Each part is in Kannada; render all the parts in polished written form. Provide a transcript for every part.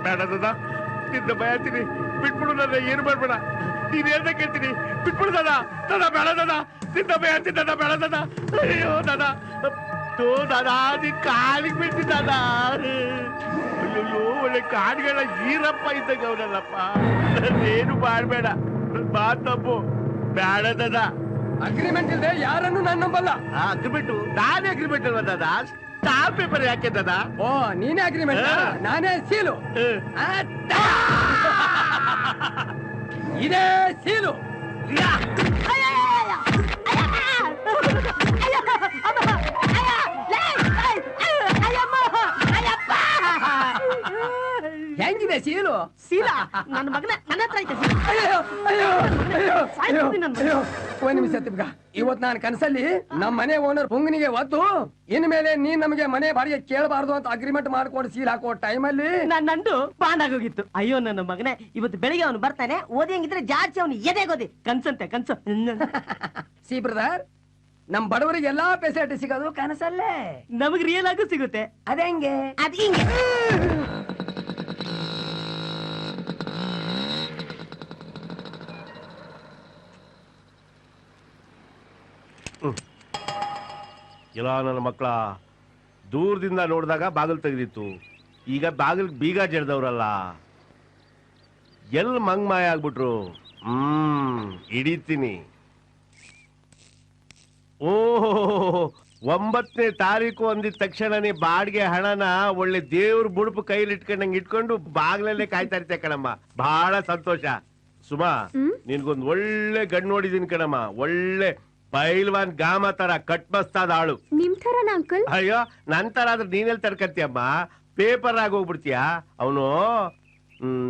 ಬೇಡ ದಾದಾ, ನಿನ್ನ ಬಯತೀನಿ, ಬಿಟ್ಬಿಡು ನನ್ನ, ಏನು ಮಾಡ್ಬೇಡ. ನೀನ್ ಹೇಳ್ದ ಕೇಳ್ತೀನಿ, ಬಿಟ್ಬಿಡು ದಾದಾ. ದಾದಾ ಬೇಡ ದಾದಾ, ನಿನ್ನ ಬಯತೀನಿ ದಾದಾ, ಬೇಡ ದಾದಾ. ಅಯ್ಯೋ ದಾದಾ, ದಾದಾ ನೀನ್ ಕಾಲಿಗೆ ಬಿಡ್ತೀನಿ ದಾದಾ. ಅಯ್ಯೋ ಒಳ್ಳೆ ಕಾಡುಗಳ ಈರಪ್ಪ ಇದ್ದಾಗ ಅವನಲ್ಲಪ್ಪ. ಏನು ಮಾಡ್ಬೇಡ, ಮಾತಪ್ಪು ಬೇಡ ದಾದಾ. ಅಗ್ರಿಮೆಂಟ್ ಇಲ್ಲದೆ ಯಾರನ್ನು ನಾನು ನಂಬಲ್ಲ. ಅಗ್ರಿಮೆಂಟ್? ನಾನೇ ಅಗ್ರಿಮೆಂಟ್ ಅಲ್ವಾ ದಾದಾ? ಸ್ಟಾಂಪ್ ಪೇಪರ್ ಯಾಕೆ ದಾದಾ? ಓ ನೀನೇ ಅಗ್ರಿಮೆಂಟ್, ನಾನೇ ಸೀಲು. ಇದೇ ಸೀಲು. ಹೆಂಗಿದೆ ಸೀಲು? ಸೀಲ ನನ್ನ ಮಗನ ನನ್ನ ಹತ್ರ ಐತೆ. ಅಯ್ಯೋ ಅಯ್ಯೋ ಅಯ್ಯೋ ಅಯ್ಯೋ ಅಯ್ಯೋ. ಒಂದ್ ನಿಮಿಷ ತಿಮ್ಗ, ಇವತ್ ನಾನು ಕನಸಲ್ಲಿ ನಮ್ಮ ಮನೆ ಓನರ್ ಪುಂಗನಿಗೆ ಒದ್ದು ಇನ್ಮೇಲೆ ನೀನ್ ನಮಗೆ ಮನೆ ಬಾಡಿಗೆ ಕೇಳಬಾರ್ದು ಅಂತ ಅಗ್ರಿಮೆಂಟ್ ಮಾಡ್ಕೊಂಡು ಸೀಲ್ ಹಾಕೋ ಟೈಮಲ್ಲಿ ನಂದು ಬಾಂಡ್ ಆಗೋಗಿತ್ತು. ಅಯ್ಯೋ ನನ್ನ ಮಗನೇ, ಇವತ್ತು ಬೆಳಿಗ್ಗೆ ಅವನು ಬರ್ತಾನೆ, ಓದಿಯಂಗಿದ್ರೆ ಜಾಸ್ತಿ ಅವನು ಎದೆಗೋದಿ ಕನ್ಸಂತೆ ಕನ್ಸು. ಸಿ ಬ್ರದರ್, ನಮ್ ಬಡವರಿಗೆ ಎಲ್ಲಾ ಫೆಸಿಲಿಟಿ ಸಿಗೋದು ಕನಸಲ್ಲೇ. ನಮಗ್ ರಿಯಲ್ ಆಗು ಸಿಗುತ್ತೆ. ಅದೇಂಗೆ? ಅದ್ ಹಿಂಗೆ. ಇಲ್ಲ ನನ್ನ ಮಕ್ಕಳ, ದೂರದಿಂದ ನೋಡಿದಾಗ ಬಾಗಿಲು ತೆಗೆದಿತ್ತು, ಈಗ ಬಾಗಿಲ್ ಬೀಗ ಜಡ್ದವ್ರಲ್ಲ, ಎಲ್ ಮಂಗ್ಮಾಯ ಆಗ್ಬಿಟ್ರು. ಹಿಡಿತೀನಿ. ಓಹೋ, 9ನೇ ತಾರೀಕು ಅಂದಿದ ತಕ್ಷಣನೇ ಬಾಡಿಗೆ ಹಣನ ಒಳ್ಳೆ ದೇವ್ರ ಬುಡುಪು ಕೈಲಿ ಇಟ್ಕೊಂಡಂಗೆ ಇಟ್ಕೊಂಡು ಬಾಗ್ಲಲ್ಲೇ ಕಾಯ್ತಾ ಇರ್ತೆ ಕಣಮ್ಮ. ಬಹಳ ಸಂತೋಷ. ಸುಮಾ, ನಿನ್ಗೊಂದ್ ಒಳ್ಳೆ ಗಂಡು ನೋಡಿದೀನಿ ಕಣಮ್ಮ. ಒಳ್ಳೆ ಪೈಲ್ವಾನ್ ಗಾಮ ತರ ಕಟ್ಮಸ್ತಾದ ಆಳು. ನಿಮ್ ಥರನ ಅಂಕಲ್? ಅಯ್ಯೋ, ನನ್ ತರ ಆದ್ರೆ ನೀನೆಲ್ ತಡ್ಕತ್ತೀಯಮ್ಮ, ಪೇಪರ್ ಆಗಿ ಹೋಗ್ಬಿಡ್ತೀಯ. ಅವನು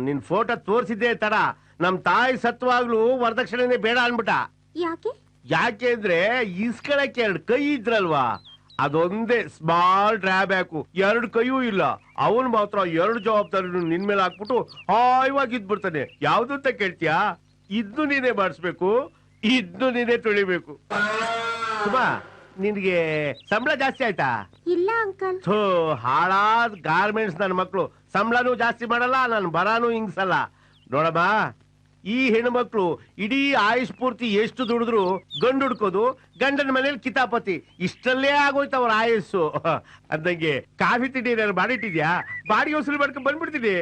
ನಿನ್ ಫೋಟೋ ತೋರ್ಸಿದ್ದೆ ತರ ನಮ್ ತಾಯಿ ಸತ್ವಾಗ್ಲೂ ವರದಕ್ಷಿಣೆನೆ ಬೇಡ ಅನ್ಬಿಟ್ಟ. ಯಾಕೆ? ಯಾಕೆ ಅಂದ್ರೆ ಇಸ್ಕೊಳಕ್ಕೆ 2 ಕೈ ಇದ್ರಲ್ವಾ, ಅದೊಂದೇ ಸ್ಮಾಲ್ ಡ್ರಾಬ್ಯಾಕು. 2 ಕೈಯೂ ಇಲ್ಲ. ಅವನ್ ಮಾತ್ರ 2 ಜವಾಬ್ದಾರಿ ನಿನ್ ಮೇಲೆ ಹಾಕ್ಬಿಟ್ಟು ಹಾಯವಾಗಿ ಇದ್ಬಿಡ್ತಾನೆ. ಯಾವ್ದು ಅಂತ ಕೇಳ್ತೀಯಾ? ಇದ್ದು ನೀನೇ ಮಾಡಿಸ್ಬೇಕು, ಇದ್ದು ನೀನೇ ತೊಳಿಬೇಕು. ಸುಮಾ, ನಿನ್ಗೆ ಸಂಬಳ ಜಾಸ್ತಿ ಆಯ್ತಾ? ಇಲ್ಲ ಅಂಕಲ್. ಥೋ, ಹಾಳಾದ್ ಗಾರ್ಮೆಂಟ್ಸ್ ನನ್ನ ಮಕ್ಳು. ಸಂಬಳನೂ ಜಾಸ್ತಿ ಮಾಡಲ್ಲ, ನನ್ ಬರಾನು ಹಿಂಗ್ಸಲ್ಲ. ನೋಡಮ್ಮ, ಈ ಹೆಣ್ಮಕ್ಳು ಇಡೀ ಆಯುಷ್ ಪೂರ್ತಿ ಎಷ್ಟು ದುಡಿದ್ರು ಗಂಡು ಹುಡ್ಕೋದು, ಗಂಡನ ಮನೇಲಿ ಕಿತಾಪತಿ, ಇಷ್ಟಲ್ಲೇ ಆಗೋಯ್ತು ಅವ್ರ ಆಯಸ್ಸು. ಅಂದಂಗೆ ಕಾಫಿ ತಿಂಡಿ ನಾನು ಮಾಡಿಟ್ಟಿದ್ಯಾ? ಬಾಡಿಗೆ ವಸೂಲಿ ಮಾಡ್ಕೊಂಡ್ ಬಂದ್ಬಿಡ್ತೀನಿ.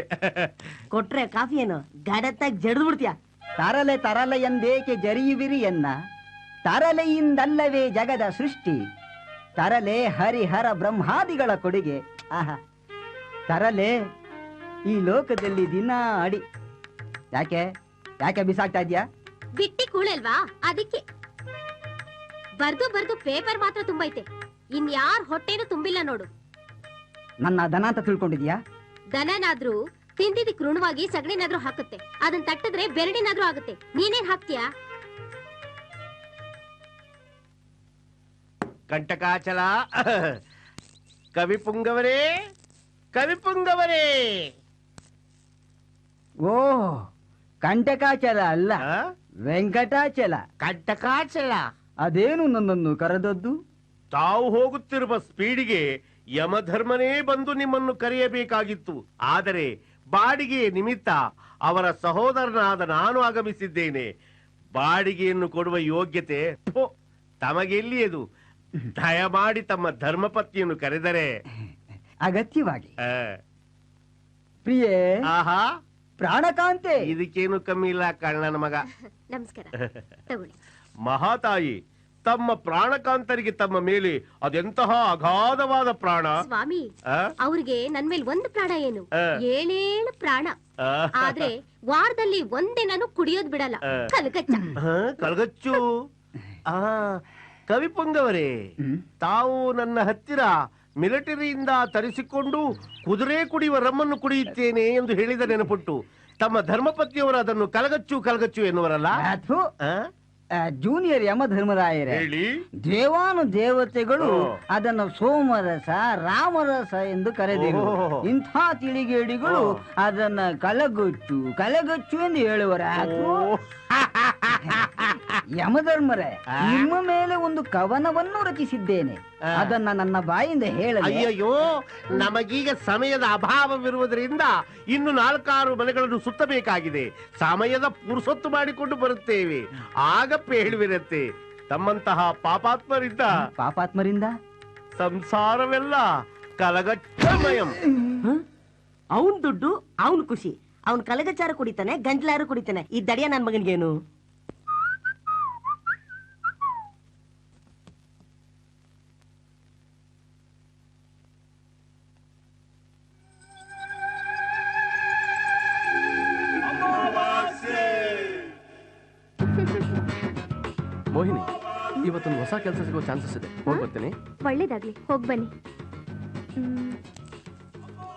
ಕೊಟ್ರೆ ಕಾಫಿ ಏನು ಗಡತ್ತಾಗಿ ಜಡ್ದು ಬಿಡ್ತೀಯ? ತರಲೆ ತರಲೆ ಎಂದೇಕೆ ಜರಿಯುವಿರಿ ಎನ್ನ, ತರಲೆಯಿಂದಲ್ಲವೇ ಜಗದ ಸೃಷ್ಟಿ, ತರಲೆ ಹರಿಹರ ಬ್ರಹ್ಮಾದಿಗಳ ಕೊಡುಗೆ. ಆಹಾ, ತರಲೆ ಈ ಲೋಕದಲ್ಲಿ ದಿನ ಅಡಿ. ಯಾಕೆ ಯಾಕೆ ಬಿಸಾಕ್ತಾ ಇದ್ಯಾ? ಬಿಟ್ಟಿ ಕೂಳಲ್ವಾ ಅದಕ್ಕೆ. ಬರ್ದು ಬರ್ದು ಪೇಪರ್ ಮಾತ್ರ ತುಂಬೈತೆ, ಇನ್ಯಾರ ಹೊಟ್ಟೆನೂ ತುಂಬಿಲ್ಲ ನೋಡು. ನನ್ನ ದನ ಅಂತ ತಿಳ್ಕೊಂಡಿದ್ಯಾ? ದನನಾದ್ರೂ ತಿಂದಿದ್ದಕ್ಕೆ ಋಣವಾಗಿ ಸಗಣಿನಾದ್ರೂ ಹಾಕುತ್ತೆ, ಅದನ್ನ ತಟ್ಟಿದ್ರೆ ಬೆರಡಿನಾದ್ರೂ ಆಗುತ್ತೆ. ನೀನೇನ್ ಹಾಕ್ತೀಯಾ? ಕಂಟಕಾಚಲ. ಕವಿ ಪುಂಗವರೇ, ಕವಿ ಪುಂಗವರೇ. ಓ, ಕಂಟಕಾಚಲ ಅಲ್ಲ, ವೆಂಕಟಾಚಲ. ಕಂಟಕಾಚಲ ಅದೇನು ನನ್ನನ್ನು ಕರೆದದ್ದು? ತಾವು ಹೋಗುತ್ತಿರುವ ಸ್ಪೀಡಿಗೆ ಯಮಧರ್ಮನೇ ಬಂದು ನಿಮ್ಮನ್ನು ಕರೆಯಬೇಕಾಗಿತ್ತು. ಆದರೆ ಬಾಡಿಗೆ ನಿಮಿತ್ತ ಅವರ ಸಹೋದರನಾದ ನಾನು ಆಗಮಿಸಿದ್ದೇನೆ. ಬಾಡಿಗೆಯನ್ನು ಕೊಡುವ ಯೋಗ್ಯತೆ ತಮಗೆಲ್ಲಿಯದು? ದಯಮಾಡಿ ತಮ್ಮ ಧರ್ಮಪತ್ನಿಯನ್ನು ಕರೆದರೆ. ಅಗತ್ಯವಾಗಿ. ಪ್ರಿಯೇ, ಆಹಾ, ಪ್ರಾಣಕಾಂತೆ. ಇದಕ್ಕೇನು ಕಮ್ಮಿ ಇಲ್ಲ ಕಣ್ಣನ ಮಗ. ನಮಸ್ಕಾರ, ತಗೊಳ್ಳಿ. ಮಹಾತಾಯಿ, ತಮ್ಮ ಪ್ರಾಣಕಾಂತರಿಗೆ ತಮ್ಮ ಮೇಲೆ ಅದೆಂತಹ ಅಗಾಧವಾದ ಪ್ರಾಣ. ಸ್ವಾಮಿ, ಅವ್ರಿಗೆ ನನ್ ಮೇಲೆ 1 ಪ್ರಾಣ ಏನು, 7 ಪ್ರಾಣ. ಆದ್ರೆ ವಾರದಲ್ಲಿ ಒಂದಿನೂ ಕುಡಿಯೋದ್ ಬಿಡಲ್ಲ. ಕಲ್ಗಚ್ಚ. ಕಲ್ಗಚ್ಚು. ಕವಿ ಪುಂಗವರೇ, ತಾವು ನನ್ನ ಹತ್ತಿರ ಮಿಲಿಟರಿಯಿಂದ ತರಿಸಿಕೊಂಡು ಕುದುರೆ ಕುಡಿಯುವ ರಮ್ಮನ್ನು ಕುಡಿಯುತ್ತೇನೆ ಎಂದು ಹೇಳಿದ ನೆನಪುಂಟು. ತಮ್ಮ ಧರ್ಮಪತ್ನಿಯವರು ಅದನ್ನು ಕಲಗಚ್ಚು ಕಲಗಚ್ಚು ಎನ್ನುವರಲ್ಲ? ಜೂನಿಯರ್ ಯಮಧರ್ಮರಾಯರೇ, ದೇವಾನು ದೇವತೆಗಳು ಅದನ್ನು ಸೋಮರಸ, ರಾಮರಸ ಎಂದು ಕರೆದಿರು. ಇಂಥ ತಿಳಿಗೇಡಿಗಳು ಅದನ್ನ ಕಲಗಚ್ಚು ಕಲಗಚ್ಚು ಎಂದು ಹೇಳುವರ. ಯಮಧರ್ಮರೇ, ನಿಮ್ಮ ಮೇಲೆ ಒಂದು ಕವನವನ್ನು ರಚಿಸಿದ್ದೇನೆ. ಅದನ್ನ ನನ್ನ ಬಾಯಿಂದ ಹೇಳಲಿ? ಅಯ್ಯಯ್ಯೋ, ನಮಗೀಗ ಸಮಯದ ಅಭಾವವಿರುವುದರಿಂದ ಇನ್ನು 4-6 ಮನೆಗಳನ್ನು ಸುತ್ತಬೇಕಾಗಿದೆ. ಸಮಯದ ಪುರುಸೊತ್ತು ಮಾಡಿಕೊಂಡು ಬರುತ್ತೇವೆ, ಆಗ ಹೇಳುವಿರತ್ತೆ. ತಮ್ಮಂತಹ ಪಾಪಾತ್ಮರಿಂದ ಸಂಸಾರವೆಲ್ಲ ಕಲಗಚ್ಚಮಯಂ. ಅವನ್ ದುಡ್ಡು ಅವನ್ ಖುಷಿ. ಅವನ್ ಕಲಗಚಾರ ಕುಡಿತಾನೆ, ಗಂಟ್ಲಾರು ಕುಡಿತಾನೆ. ಈ ದಡಿಯ ನನ್ ಮಗನಿಗೇನು? ಮೋಹಿನಿ, ಇವತ್ತೊಂದು ಹೊಸ ಕೆಲಸ ಸಿಗೋ ಚಾನ್ಸಸ್ ಇದೆ. ಹೋಗಿ ಬರ್ತೀನಿ. ಒಳ್ಳೇದಾಗ್ಲಿ, ಹೋಗ್ ಬನ್ನಿ.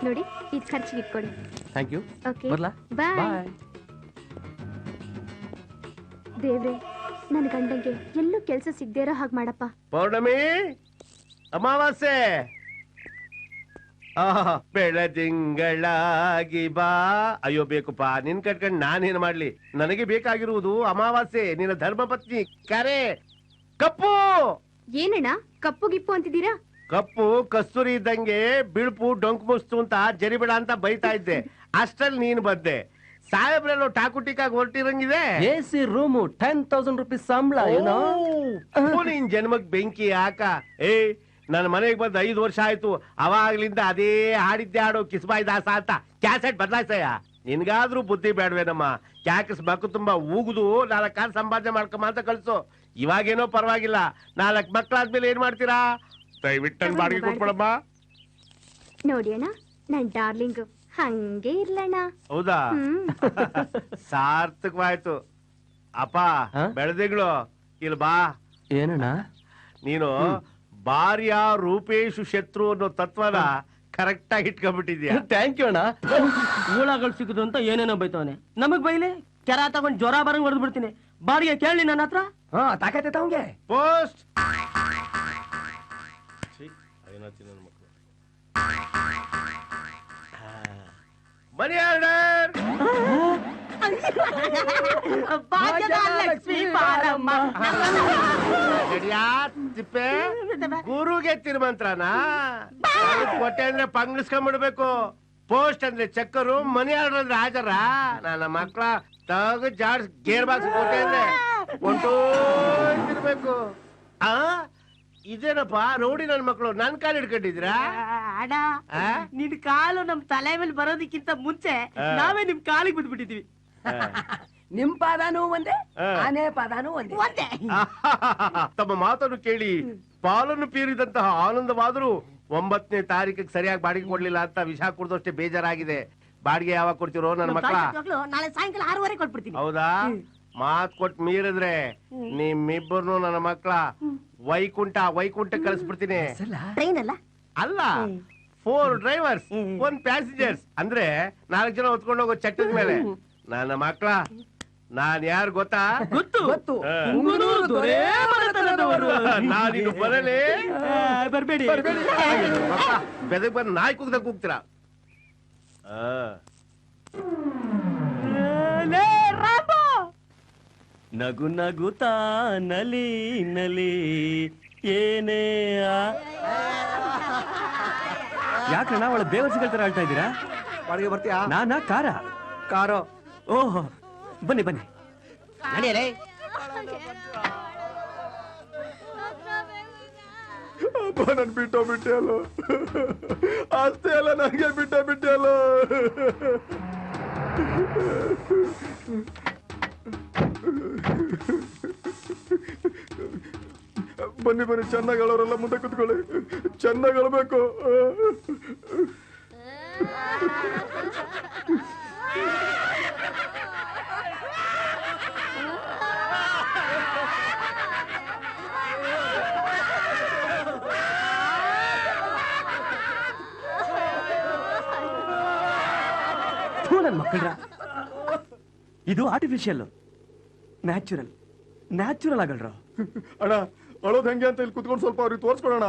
ನೋಡಿ, ಇದು ಖರ್ಚಿಗೆ ಇಟ್ಕೊಳ್ಳಿ. Thank you. ಓಕೆ, ಬರ್ಲಾ? ಬಾಯ್. ಬಾಯ್. ದೇವ್ರೆ, ನನ್ನ ಗಂಡಂಗೆ ಎಲ್ಲೂ ಕೆಲಸ ಸಿಗದೇ ಇರೋ ಹಾಗೆ ಮಾಡಪ್ಪ. ಪೌರ್ಣಮಿ, ಅಮಾವಾಸ್ಯೆ, ಬೆಳದಿಂಗಳಾಗಿ ಬಾ. ಅಯ್ಯೋ ಬೇಕುಪ್ಪ, ನಿನ್ ಕಟ್ಕೊಂಡು ನಾನೇನು ಮಾಡ್ಲಿ? ನನಗೆ ಬೇಕಾಗಿರುವುದು ಅಮಾವಾಸ್ಯೆ, ನಿನ್ನ ಧರ್ಮಪತ್ನಿ ಕರೆ. ಕಪ್ಪು ಏನಣ್ಣ ಕಪ್ಪು ಗಿಪ್ಪು ಅಂತಿದ್ದೀರಾ? ಕಪ್ಪು ಕಸ್ತೂರಿ ಇದ್ದಂಗೆ ಬಿಳುಪು ಡೊಂಕ್ ಮುಸ್ತು ಅಂತ ಜರಿಬೇಡ ಅಂತ ಬೈತಾ ಇದ್ದೆ. ಅಷ್ಟ್ರಲ್ಲಿ ನೀನ್ ಬಂದೆ. ಸಾಹೇಬ್ರೆಲ್ಲೋ ಟಾಕುಟಿಕಾಗಿ ಹೊರಟಿರಂಗಿದೆ. AC ರೂಮು 10,000 rupees ಸಂಬಳ. ನಿನ್ ಜನ್ಮಕ್ ಬೆಂಕಿ ಯಾಕ? ನನ್ನ ಮನೆಗೆ ಬಂದ್ 5 ವರ್ಷ ಆಯ್ತು. ಅವಾಗ್ಲಿಂದ ಅದೇ ಹಾಡಿದ್ದೆ ಹಾಡೋ ಕಿಸ್ಬಾಯ್ ದಾಸ ಅಂತ ಕ್ಯಾಸೆಟ್ ಬದಲಾಯ್ಸಯ್ಯ. ನಿನ್ಗಾದ್ರೂ ಬುದ್ಧಿ ಬೇಡವೇನಮ್ಮ? ಕ್ಯಾಕಸ್ ಮಕ್ಳು ತುಂಬಾ ಊಗುದು 4 ಕಾಲ್ ಸಂಪಾದನೆ ಮಾಡ್ಕೊಂಬ ಅಂತ ಕಳ್ಸು. ಇವಾಗೇನೋ ಪರವಾಗಿಲ್ಲ, 4 ಮಕ್ಳಾದ್ಮೇಲೆ ಏನ್ ಮಾಡ್ತೀರಾ? ದಯವಿಟ್ಟು ಬಾಡಿಗೆ ಕೊಟ್ಬಿಡಮ್ಮ. ನೋಡಿ ಅಣ್ಣ, ನನ್ ಡಾರ್ಲಿಂಗ್ ಹಂಗೆ ಇರ್ಲಣ್ಣ. ಹೌದಾ? ಸಾರ್ಥಕವಾಯ್ತು. ಅಪ್ಪ ಬೆಳೆದಿಗಳು ಇಲ್ಲಿ ಬಾ. ಏನಣ್ಣ? ನೀನು ಭಾರ್ಯ ರೂಪೇಶು ಶತ್ರು ಅನ್ನೋ ತತ್ವನ ಕರೆಕ್ಟ್ ಆಗಿ ಇಟ್ಕೊಂಡ್ಬಿಟ್ಟಿದ್ಯಾ. ಥ್ಯಾಂಕ್ ಯು ಅಣ್ಣ. ಊಳಗಳು ಸಿಗುದು ಅಂತ ಏನೇನೋ ಬೈತವನೆ. ನಮಗ್ ಬೈಲೆ ಕೆರ ತಗೊಂಡ್ ಜ್ವರ ಬರಂಗ್ ಹೊಡೆದ್ ಬಿಡ್ತೀನಿ. ಬಾಡಿಗೆ ಕೇಳಿ ನನ್ನ ಹತ್ರ. ತಾಕತ್ತೆ ಅವಂಗೆ. Post money order. ಲಕ್ಷ್ಮೀ ಬಾರಮ್ಮ. ತಿಪ್ಪೆ ಗುರುಗೆ ತಿರುಮಂತ್ರನ ಕೊಟ್ಟೆ ಅಂದ್ರೆ ಪಂಗಿಸ್ಕೊಂಡ್ಬಿಡ್ಬೇಕು. ಪೋಸ್ಟ್ ಅಂದ್ರೆ ಚಕ್ಕರು, ಮನಿ ಆರ್ಡರ್ ಅಂದ್ರೆ ಹಾಜರ. ನನ್ನ ಮಕ್ಳ ತಗ ಜಾಡ್ಸ್ ಗೇರ್ ಬಾಕ್ಸ್ ಕೊಟ್ಟೆ ಅಂದ್ರೆ ಹೊಂಟೋಗಿರ್ಬೇಕು. ಇದೇನಪ್ಪ ನೋಡಿ, ನನ್ ಮಕ್ಳು ನನ್ ಕಾಲು ಹಿಡ್ಕೊಂಡಿದ್ರಾ? ಅಣ್ಣ, ನಿನ್ ಕಾಲು ನಮ್ ತಲೆ ಮೇಲೆ ಬರೋದಕ್ಕಿಂತ ಮುಂಚೆ ನಾವೇ ನಿಮ್ ಕಾಲಿಗೆ ಬಿದ್ಬಿಟ್ಟಿದ್ವಿ. ನಿಮ್ ಪಾದಾನು ಒಂದೇ, ಆನೆ ಪಾದಾನು ಒಂದೇ. ತಮ್ಮ ಮಾತನ್ನು ಕೇಳಿ ಪಾಲನ್ನು ಪೀರಿದಂತಹ ಆನಂದವಾದರೂ 9ನೇ ತಾರೀಕಿಗೆ ಸರಿಯಾಗಿ ಬಾಡಿಗೆ ಕೊಡ್ಲಿಲ್ಲ ಅಂತ ವಿಷ ಕುಡ್ದಷ್ಟೇ ಬೇಜಾರಾಗಿದೆ. ಬಾಡಿಗೆ ಯಾವಾಗ ಕೊಡ್ತಿರೋ ನನ್ನ ಮಕ್ಕಳ? ನಾಳೆ ಸಾಯಂಕಾಲ 6:15 ಕೊಟ್ಬಿಡ್ತೀನಿ. ಹೌದಾ? ಮಾತ್ ಕೊಟ್ಟು ಮೀರಿದ್ರೆ ನಿಮ್ಮಿಬ್ಬರು ನನ್ನ ಮಕ್ಕಳ ವೈಕುಂಠ ಕಳಿಸ್ಬಿಡ್ತೀನಿ. ಟ್ರೈನ್ ಅಲ್ಲ, ಅಲ್ಲ 4 ಡ್ರೈವರ್ಸ್ 1 ಪ್ಯಾಸೆಂಜರ್ಸ್ ಅಂದ್ರೆ 4 ಜನ ಹೊತ್ಕೊಂಡು ಹೋಗೋ ಚಟ್ಟದ ಮೇಲೆ. ನನ್ನ ಮಕ್ಕಳ ನಾನ್ ಯಾರು ಗೊತ್ತಾ? ಗೊತ್ತು. ನಾನಿನ್ನು ಬರಲೇ ಬರ್ಬೇಡಿ. ಬೆದಕ್ ಬಂದು ನಾಯಿ ಕುಗ್ದಾಗ ಕೂಗ್ತೀರಾ? ನಗು ನಗುತ್ತಾ ನಲಿ ನಲಿ ಏನೇ. ಯಾಕಣ್ಣ ಅವಳ ಬೇವರ್ಸಿಗಳ ತರ ಆಳ್ತಾ ಇದ್ದೀರಾ? ಬಾಡಿಗೆ ಬರ್ತೀಯಾ? ನಾನಾ ಕಾರೋ? ಓಹೋ, ಬನ್ನಿ ಬನ್ನಿ. ಅಪ್ಪ, ನನ್ ಬಿಟ್ಟೆ ಅಲ್ಲ, ಆಸ್ತಿ ಅಲ್ಲ ನಂಗೆ ಬಿಟ್ಟೆ ಅಲ್ಲ. ಬನ್ನಿ ಚೆನ್ನಾಗಿ ಹೇಳೋರೆಲ್ಲ ಮುಂದೆ ಕುತ್ಕೊಳ್ಳಿ. ಚೆನ್ನಾಗಿ ಹೇಳ್ಬೇಕು. ನನ್ ಮಕ್ಕಳ್ರ, ಇದು ಆರ್ಟಿಫಿಷಿಯಲ್, ನ್ಯಾಚುರಲ್ ಆಗಲ್ರ. ಅಣ್ಣ, ಅಳೋದ್ ಹೆಂಗೆ ಅಂತ ಇಲ್ಲಿ ಕುತ್ಕೊಂಡು ಸ್ವಲ್ಪ ಅವ್ರಿಗೆ ತೋರ್ಸ್ಕೊಡೋಣ.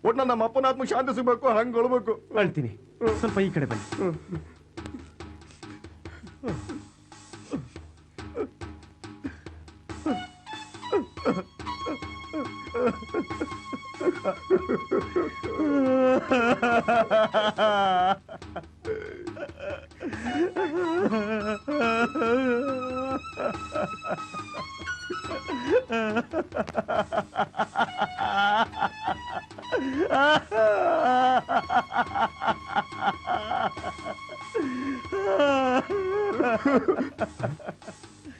ಒಟ್ನ ನಮ್ಮ ಅಪ್ಪನ ಆತ್ಮ ಶಾಂತಿ ಸಿಗ್ಬೇಕು, ಹಂಗ ಅಳ್ಬೇಕು. ಅಳ್ತೀನಿ, ಸ್ವಲ್ಪ ಈ ಕಡೆ ಬನ್ನಿ.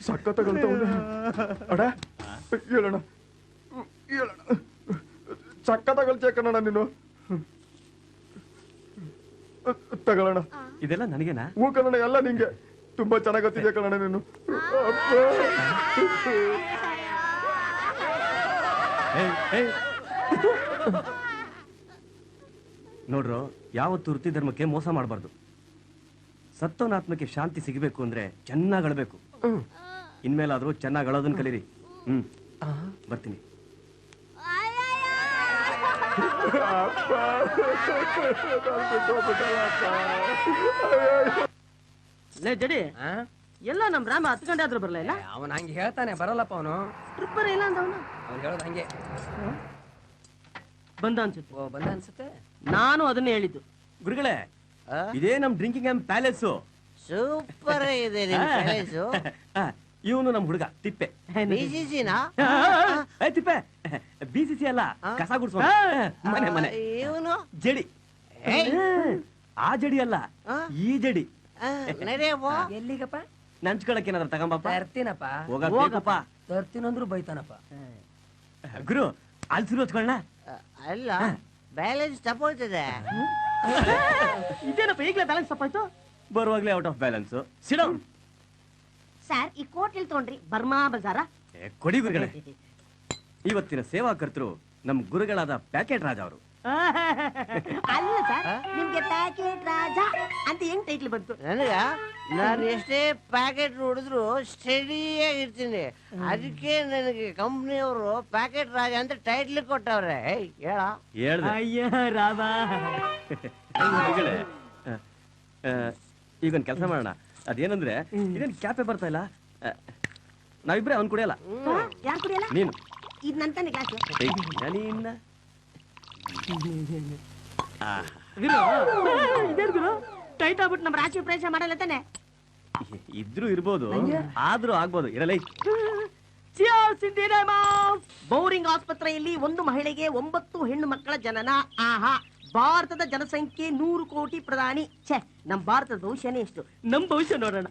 ಸಖತ್ತಾಗಂತ ಅಡ ಹೇಳೋಣ ಹೇಳೋಣ ಸಖತ್ತಾಗಲ್ಚೆ ಕನ್ನಡ ನೀನು ತಗೊಳ್ಳೋಣ. ಇದೆಲ್ಲ ನನಗೇನಾ? ಹೂ ಕನ್ನಡ ಎಲ್ಲ ನಿಂಗೆ ತುಂಬಾ ಚೆನ್ನಾಗತ್ತಿದೆ ಕನ್ನಡ ನೀನು. ನೋಡ್ರು, ಯಾವತ್ತು ವೃತ್ತಿ ಧರ್ಮಕ್ಕೆ ಮೋಸ ಮಾಡಬಾರ್ದು. ಸತ್ತವನ ಆತ್ಮಕ್ಕೆ ಶಾಂತಿ ಸಿಗಬೇಕು ಅಂದ್ರೆ ಚೆನ್ನಾಗ್ ಅಳಬೇಕು. ಇನ್ಮೇಲಾದ್ರೂ ಚೆನ್ನಾಗ್ ಅಳೋದನ್ನ ಕಲೀರಿ. ಬರ್ತೀನಿ. ಲೇ ಜಡಿ, ಎಲ್ಲ ನಮ್ ರಾಮ 10 ಗಂಟೆ ಆದ್ರೂ ಬರಲ್ಲ ಇಲ್ಲ. ಅವನ್ ಹಂಗೆ ಹೇಳ್ತಾನೆ, ಬರಲ್ಲಪ್ಪ ಅವನು. ಟ್ರಿಪ್ ಬರ ಇಲ್ಲ ಅಂದವನು. ಅವ್ನು ಹೇಳೋದು ಹಂಗೆ. ಬಂದ ಅನ್ಸುತ್ತೆ. ಓ, ಬಂದ ಅನ್ಸುತ್ತೆ. ನಾನು ಅದನ್ನೇ ಹೇಳಿದ್ದು. ಗುರುಗಳೇ, ಇದೇ ನಮ್ ಡ್ರಿಂಕಿಂಗ್ ಆ್ಯಂಡ್ ಪ್ಯಾಲೇಸು. ಸೂಪರ್ ಇದೆ ನಿಮ್ ಪ್ಯಾಲೇಸು. ಇವನು ನಮ್ ಹುಡುಗ ತಿಪ್ಪೆ. BCCನಾ? ತಿಪ್ಪೆ BCC ಅಲ್ಲ, ಕಸ ಗುಡ್ಸೋ ಮನೆ ಮನೆ. ಇವನು ಜಡಿ. ಆ ಜಡಿ ಅಲ್ಲ, ಈ ಜಡಿ. ನಡೆಯಪ್ಪ. ಎಲ್ಲಿಗಪ್ಪ? ನಂಚ್ಕೊಳಕ್ ಏನಾದ್ರು ತಗೊಂಬಪ್ಪ. ತರ್ತೀನಪ್ಪ. ಹೋಗಪ್ಪ. ತರ್ತೀನಂದ್ರು ಬೈತಾನಪ್ಪ. ಗುರು, ಅಲ್ಸಿರು ಹಚ್ಕೊಳ್ಳ. ಅಲ್ಲ, ಬ್ಯಾಲೆನ್ಸ್ ತಪ್ಪೋಯ್ತದೆ. ಇದೇನಪ್ಪ ಈಗಲೇ ಬ್ಯಾಲೆನ್ಸ್ ತಪ್ಪಾಯ್ತು? ಬರುವಾಗ್ಲೇ out of balance. Sit down. Sir, ಈ ಕೋಟ್ ಎಲ್ಲಿ ತಗೊಂಡ್ರಿ? ಬರ್ಮಾ ಬಜಾರ? ಕೊಡಿ ಗುರುಗಳೇ. ಇವತ್ತಿನ ಸೇವಾ ಕರ್ತರು ನಮ್ ಗುರುಗಳಾದ ಪ್ಯಾಕೆಟ್ ರಾಜ ಅವರು. ಅಲ್ಲ ಸರ್, ನಿಮ್ಗೆ ಪ್ಯಾಕೆಟ್ ರಾಜ ಅಂತ ಹೆಂಗ್ ಟೈಟ್ಲ್ ಬಂತು? ನನಗ ನಾನು ಎಷ್ಟೇ ಪ್ಯಾಕೆಟ್ ನೋಡಿದ್ರು ಸ್ಟಡಿಯಾಗಿರ್ತೀನಿ. ಅದಕ್ಕೆ ನನಗೆ ಕಂಪ್ನಿಯವರು ಪ್ಯಾಕೆಟ್ ರಾಜ ಅಂತ ಟೈಟ್ಲ್ ಕೊಟ್ಟವ್ರೆ. ಹೇಳ ಹೇಳ್ದೆ. ಅಯ್ಯ ರಾಮ. ಗುರುಗಳೇ, ಈಗೊಂದ್ ಕೆಲಸ ಮಾಡೋಣ. ಅದೇನಂದ್ರೆ, ಇದೇನ್ ಕ್ಯಾಪೆ ಬರ್ತಾ ಇಲ್ಲ. ನಾವಿಬ್ರೆ ಅವ್ನ್ ಕುಡಿಯಲ್ಲ. ಯಾರು ಕುಡಿಯಲ್ಲ? ನೀನು. ಇದು ನಂತಾನೆ ಕ್ಲಾಸ್. ಟೈಟ್ ಆಗ್ಬಿಟ್ಟು ನಮ್ಮ ರಾಶಿ ಪ್ರವೇಶ ಮಾಡಲ್ಲ ತಾನೆ? ಇದ್ರೂ ಇರ್ಬೋದು, ಆದ್ರೂ ಆಗ್ಬೋದು. ಇರಲೇ. ಬೌರಿಂಗ್ ಆಸ್ಪತ್ರೆಯಲ್ಲಿ ಒಂದು ಮಹಿಳೆಗೆ 9 ಹೆಣ್ಣು ಮಕ್ಕಳ ಜನನ. ಆಹಾ, ಭಾರತದ ಜನಸಂಖ್ಯೆ 100 ಕೋಟಿ. ಪ್ರಧಾನಿ ಛೇ, ನಮ್ ಭಾರತದ ಭವಿಷ್ಯನೇ ಎಷ್ಟು. ನಮ್ ಭವಿಷ್ಯ ನೋಡೋಣ.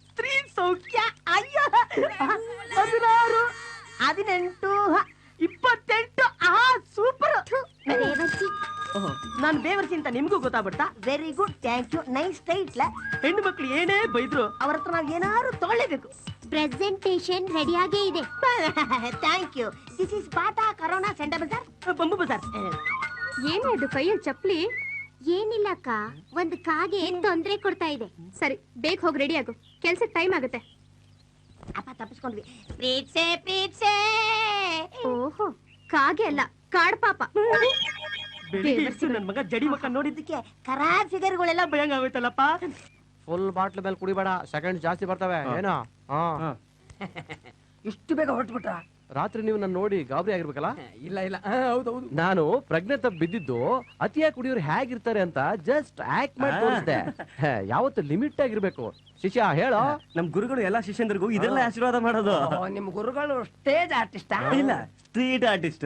ಸ್ತ್ರೀ ಸೌಖ್ಯ. ಅಯ್ಯ, 16, 18, 28. ಆಹಾ, ಸೂಪರ್. ನಾನು ಬೇವರ್ಸಿ ಅಂತ ನಿಮ್ಗೂ ಗೊತ್ತಾಗ್ಬಿಡ್ತಾ? Very good, thank you, nice ಟೈಟ್ಲ. ಹೆಣ್ಣು ಮಕ್ಳು ಏನೇ ಬೈದ್ರು ಅವ್ರ ಹತ್ರ ನಾವು ಏನಾದ್ರು ತಗೊಳ್ಳೇಬೇಕು. ಪ್ರೆಸೆಂಟೇಶನ್ ರೆಡಿಯಾಗೇ ಇದೆ. Thank you. This is Bata Corona centre ಬಜಾರ್, ಬಂಬು ಬಜಾರ್. ಏನಿದು ಕೈಯಲ್ಲಿ ಚಪ್ಲಿ? ಏನಿಲ್ಲ ಅಕ್ಕ, ಒಂದು ಕಾಗೆ ತೊಂದ್ರೆ ಕೊಡ್ತಾ ಇದೆ. ಸರಿ, ಬೇಗ ಹೋಗಿ ರೆಡಿ ಆಗು, ಕೆಲ್ಸಕ್ಕೆ ಟೈಮ್ ಆಗುತ್ತೆ. ಅಪ್ಪ ತಪ್ಪಿಸ್ಕೊಂಡ್ವಿ. ಪ್ರೀತ್ಸೆ ಪ್ರೀತ್ಸೆ. ಓಹೋ, ಕಾಗೆ ಅಲ್ಲ, ಕಾಡ್ ಪಾಪ. ನನ್ ಮಗ ಜಡಿ ಮಕ್ಕ ನೋಡಿದ್ದಕ್ಕೆ ಖರಾಬ್ ಫಿಗರ್ಗಳೆಲ್ಲ ಭಯಂಗ ಆಗೋಯ್ತಲ್ಲಪ್ಪ. ಫುಲ್ ಬಾಟ್ಲ್ ಮೇಲೆ ಕುಡಿಬೇಡ, ಸೆಕೆಂಡ್ ಜಾಸ್ತಿ ಬರ್ತವೆ. ಏನೋ ಇಷ್ಟು ಬೇಗ ಹೊರಟ್ಬಿಟ್ಟ? ರಾತ್ರಿ ನೀವು ನನ್ನ ನೋಡಿ ಗಾಬರಿ ಆಗಿರ್ಬೇಕಲ್ಲ? ಇಲ್ಲ ಇಲ್ಲ, ಹೌದೌದು. ನಾನು ಪ್ರಜ್ಞೆ ತಪ್ಪಿ ಬಿದ್ದಿದ್ದು ಅತಿಯಾಗಿ ಕುಡಿಯೋರು ಹೇಗಿರ್ತಾರೆ ಅಂತ ಜಸ್ಟ್ ಆಕ್ಟ್ ಮಾಡಿ ತೋರಿಸ್ದೆ. ಯಾವತ್ತು ಲಿಮಿಟ್ ಆಗಿರ್ಬೇಕು. ಶಿಷ್ಯ ಹೇಳೋ. ನಮ್ ಗುರುಗಳು ಎಲ್ಲಾ ಶಿಷ್ಯಂದ್ರಿಗೂ ಇದೆಲ್ಲ ಆಶೀರ್ವಾದ ಮಾಡೋದು. ನಿಮ್ ಗುರುಗಳು ಸ್ಟೇಜ್ ಆರ್ಟಿಸ್ಟ್? ಇಲ್ಲ, ಸ್ಟ್ರೀಟ್ ಆರ್ಟಿಸ್ಟ್.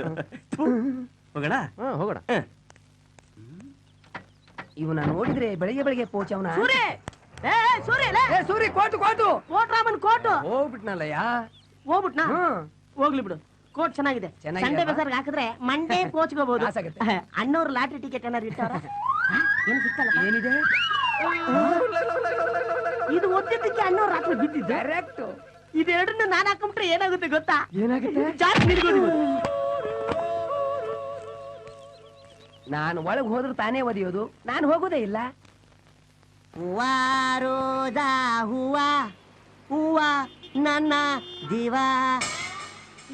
ಹೋಗೋಣ. ಹೋಗೋಣ. ಇವನ ನೋಡಿದ್ರೆ ಬೆಳಿಗ್ಗೆ ಬೆಳಿಗ್ಗೆ ಪೋಚ್ ಅವನ. ಸೂರಿ ಕೋಟು ಕೋಟು ಕೋಟ್ರಾಮನ್ ಕೋಟು ಹೋಗ್ಬಿಟ್ನಲ್ಲಯ್ಯ. ಹೋಗ್ಬಿಟ್ನಾ? ಹೋಗ್ಲಿ ಬಿಡು, ಕೋಟ್ ಚೆನ್ನಾಗಿದೆ. ಸಂಡೆ ಬಜಾರ್ಗೆ ಹಾಕಿದ್ರೆ ಮಂಡೇ ಕೋಚ್ಕೋಬಹುದು. ಅಣ್ಣವ್ರು ಲಾಟ್ರಿ ಟಿಕೆಟ್ ಏನಾರು ಇರ್ತಾರ? ಏನು ಸಿಕ್ಕಲ್ಲ. ಏನಿದೆ ಇದು ಒತ್ತಿದ್ದಕ್ಕೆ ಅಣ್ಣವ್ರು ರಾತ್ರಿ ಬಿದ್ದಿದ್ದೆ. ಕರೆಕ್ಟ್. ಇದೆರಡನ್ನ ನಾನು ಹಾಕೊಂಡ್ರೆ ಏನಾಗುತ್ತೆ ಗೊತ್ತಾ? ಏನಾಗುತ್ತೆ? ಜಾಸ್ತಿ ನಿಲ್ಗೋದು. ನಾನು ಒಳಗೆ ಹೋದ್ರೆ ತಾನೇ ಒದಿಯೋದು, ನಾನು ಹೋಗೋದೇ ಇಲ್ಲ. ಹೂವಾ ರೋಜಾ ಹೂವಾ ಹೂವಾ ನನ್ನ ದಿವಾ.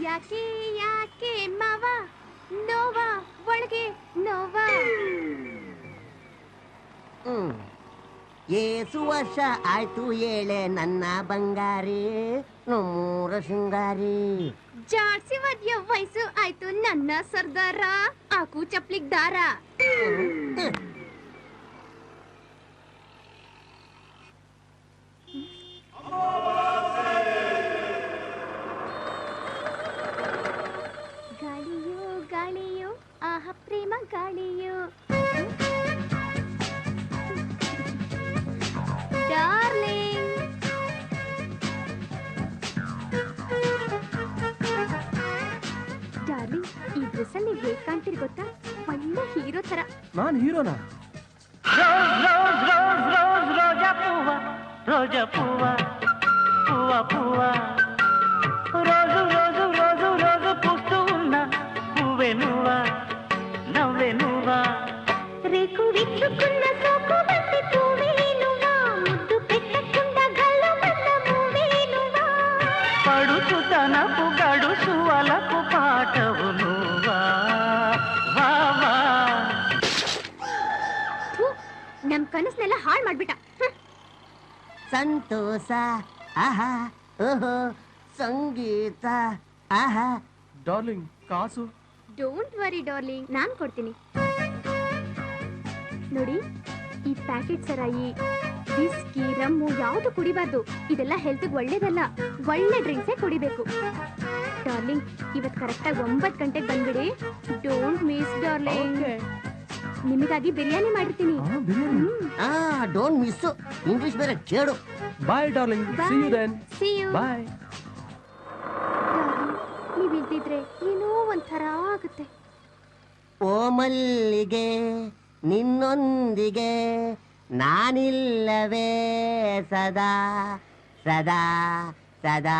ಯಾಕೆ ಯಾಕೆ ಮಾವ ನೋವ ಒಳಗೆ ನೋವ. ಏಸು ವರ್ಷ ಆಯ್ತು ಏಳೆ ನನ್ನ ಬಂಗಾರಿ. ನಮ್ಮೂರ ಶೃಂಗಾರಿ. ಜಾಡ್ಸಿ ಮದ್ಯ ವಯಸ್ಸು ಆಯ್ತು ನನ್ನ ಸರ್ದಾರ, ಆಕು ಚಪ್ಲಿಗ್ ದಾರ. ಗಾಳಿಯೋ ಗಾಳಿಯೋ ಆಹ ಪ್ರೇಮ ಗಾಳಿಯೋ, ಡಾರ್ಲಿಂಗ್. ಡಾರ್ಲಿಂಗ್, ಈ ಡ್ರೆಸ್ ಅಲ್ಲಿ ಹೇಗ್ ಕಾಣ್ತೀರಿ ಗೊತ್ತಾ? ಒಳ್ಳೆ ಹೀರೋ ತರ. ನಾನ್ ಹೀರೋನಾ? రోజా పువ్వ రోజా పువ్వ పువ్వ పువ్వ రోజు రోజు రోజు రోజు పూస్తూ ఉన్న పువ్వే నువ్వా నవ్వే నువ్వా రేకు విచ్చుకున్న సోకు బంతి పువ్వే నువ్వా, ముద్దు పెట్టకుండా గల్లు మన్న పువ్వే నువ్వా, పడుచు తనపు గడుసు అలకు పాటవు నువ్వా వా వా. ನಮ್ ಕನಸ್ನೆಲ್ಲ ಹಾಳ್ ಮಾಡ್ಬಿಟ್ಟ. ಸಂತೋಷ ಆಹಾ ಓಹೋ ಸಂಗೀತ ಆಹಾ. ಡಾರ್ಲಿಂಗ್, ಕಾಸು? ಡೋಂಟ್ ವರಿ ಡಾರ್ಲಿಂಗ್, ನಾನ್ ಕೊಡ್ತೀನಿ. ನೋಡಿ, ಈ ಪ್ಯಾಕೆಟ್ ಸರಾಯಿ, ವಿಸ್ಕಿ, ರಮ್ಮು ಯಾವುದು ಕುಡಿಬಾರ್ದು. ಇದೆಲ್ಲ ಹೆಲ್ತ್ಗೆ ಒಳ್ಳೇದಲ್ಲ. ಒಳ್ಳೆ ಡ್ರಿಂಕ್ಸೇ ಕುಡಿಬೇಕು. ಡಾರ್ಲಿಂಗ್, ಇವತ್ ಕರೆಕ್ಟಾಗಿ 9 ಗಂಟೆಗೆ ಬಂದ್ಬಿಡಿ. Don't miss darling. ನಿಮಗಾಗಿ ಬಿರಿಯಾನಿ ಮಾಡಿರ್ತೀನಿ. Don't miss. ಇಂಗ್ಲಿಷ್ ಬೇರೆ ಕೇಳು. Bye darling, see you then. See you. Bye. ನೀವ್ ಇಲ್ದಿದ್ರೆ ಏನೋ ಒಂಥರ ಆಗುತ್ತೆ. ಓ ಮಲ್ಲಿಗೆ ನಿನ್ನೊಂದಿಗೆ ನಾನಿಲ್ಲವೇ ಸದಾ ಸದಾ ಸದಾ.